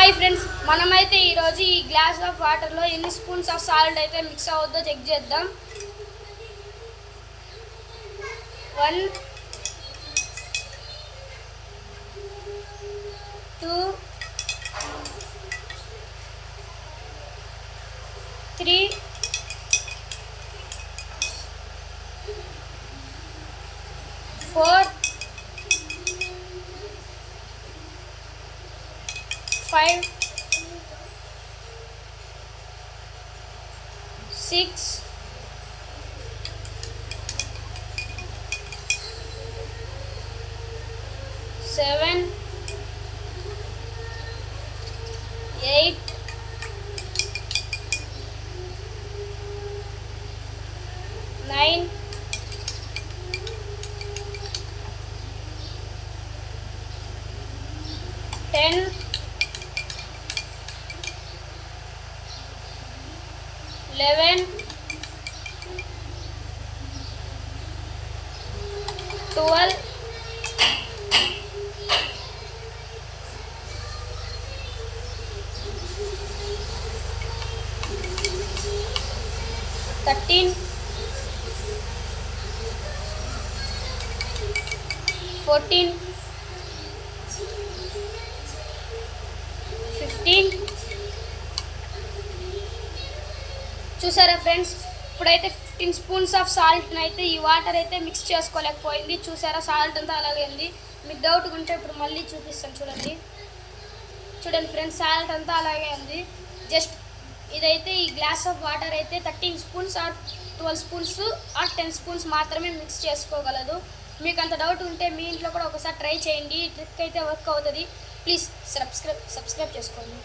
Hi friends, మనమైతే ఈరోజు ఈ గ్లాస్ ఆఫ్ వాటర్లో ఎన్ని స్పూన్స్ ఆఫ్ సాల్ట్ అయితే మిక్స్ అవుద్దో చెక్ చేద్దాం. 1 2 3 4 5 6 7 8 9 10 11 12 13 14 15 చూసారా ఫ్రెండ్స్, ఇప్పుడైతే 15 స్పూన్స్ ఆఫ్ సాల్ట్ని అయితే ఈ వాటర్ అయితే మిక్స్ చేసుకోలేకపోయింది. చూసారా, సాల్ట్ అంతా అలాగే ఉంది. మీకు డౌట్ ఉంటే ఇప్పుడు మళ్ళీ చూపిస్తాను. చూడండి ఫ్రెండ్స్, సాల్ట్ అంతా అలాగే ఉంది. జస్ట్ ఇదైతే ఈ గ్లాస్ ఆఫ్ వాటర్ అయితే 13 spoons or 12 spoons or 10 spoons మాత్రమే మిక్స్ చేసుకోగలదు. మీకు అంత డౌట్ ఉంటే మీ ఇంట్లో కూడా ఒకసారి ట్రై చేయండి. ఈ ట్రిక్ అయితే వర్క్ అవుతుంది. ప్లీజ్ సబ్స్క్రైబ్ చేసుకోండి.